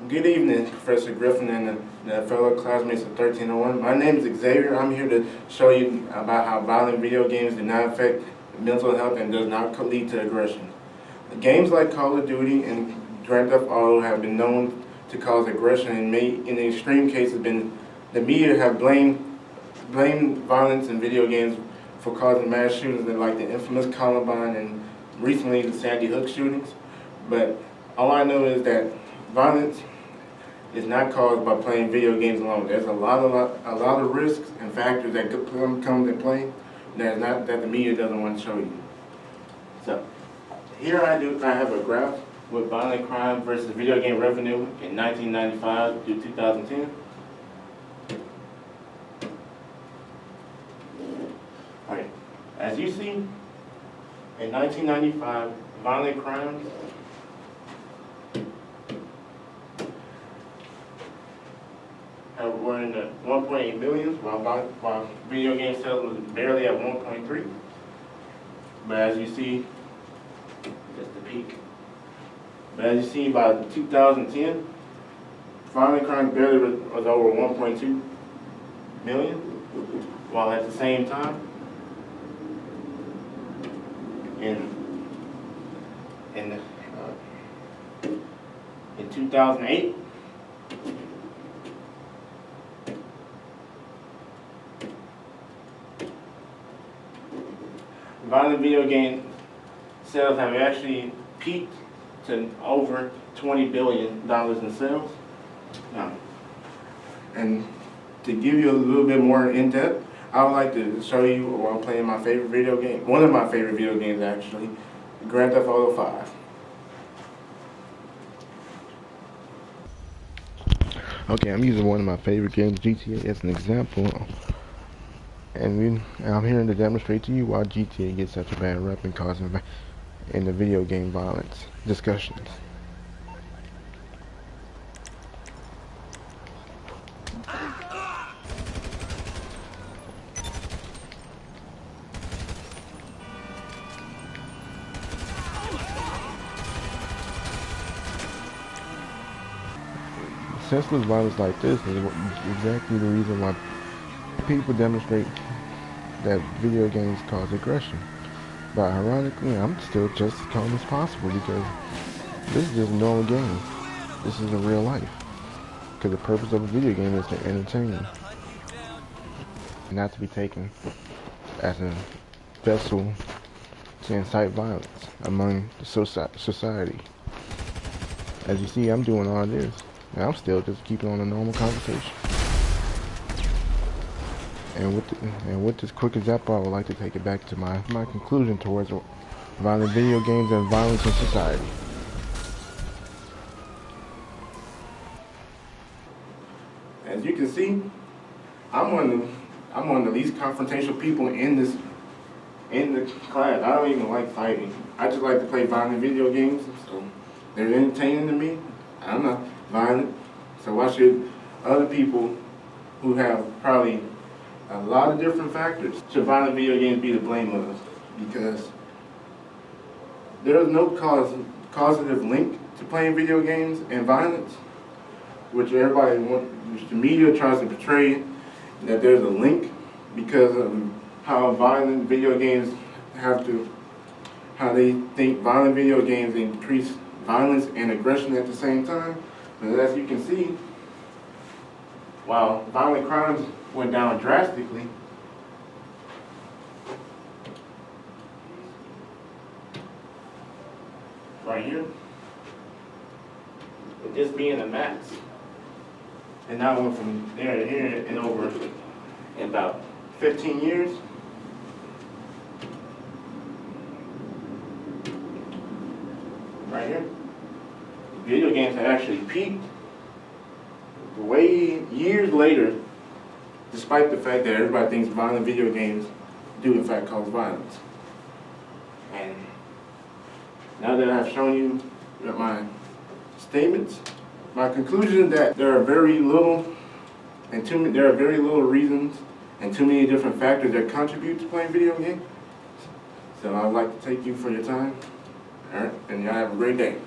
Good evening, Professor Griffin and the fellow classmates of 1301. My name is Xavier. I'm here to show you about how violent video games do not affect mental health and does not lead to aggression. Games like Call of Duty and Grand Theft Auto have been known to cause aggression and may, in extreme cases, the media have blamed violence in video games for causing mass shootings like the infamous Columbine and recently the Sandy Hook shootings. But all I know is that violence is not caused by playing video games alone. There's a lot of risks and factors that come into play that the media doesn't want to show you. So here I have a graph with violent crime versus video game revenue in 1995 through 2010. All right. As you see, in 1995, violent crimes were in the 1.8 millions, while video game sales was barely at 1.3. But as you see, that's the peak. But as you see, by 2010, violent crime barely was over 1.2 million, while at the same time, in 2008, violent video game sales have actually peaked to over $20 billion in sales. And to give you a little bit more in depth, I would like to show you while I'm playing my favorite video game, one of my favorite video games actually, Grand Theft Auto 5. Okay, I'm using one of my favorite games, GTA, as an example. And I'm here to demonstrate to you why GTA gets such a bad rep and causing in the video game violence discussions. Senseless violence like this is exactly the reason why people demonstrate that video games cause aggression. But ironically, I'm still just as calm as possible because this is just a normal game. This isn't real life. Because the purpose of a video game is to entertain you, not to be taken as a vessel to incite violence among the society. As you see, I'm doing all this, and I'm still just keeping on a normal conversation. And with this quick example, I would like to take it back to my conclusion towards violent video games and violence in society. As you can see, I'm one of the least confrontational people in the class. I don't even like fighting. I just like to play violent video games, so they're entertaining to me. I'm not violent, so why should other people who have probably a lot of different factors should violent video games be to blame of? Because there is no causative link to playing video games and violence, which the media tries to portray that there's a link because of how violent video games how they think violent video games increase violence and aggression at the same time. But as you can see, while violent crimes went down drastically, right here, with this being the max, and now went from there to here in about 15 years. Right here, video games have actually peaked way years later, despite the fact that everybody thinks violent video games do in fact cause violence. And now that I've shown you my statements, my conclusion is that there are very little reasons and too many different factors that contribute to playing video games. So I'd like to thank you for your time. All right, and y'all have a great day.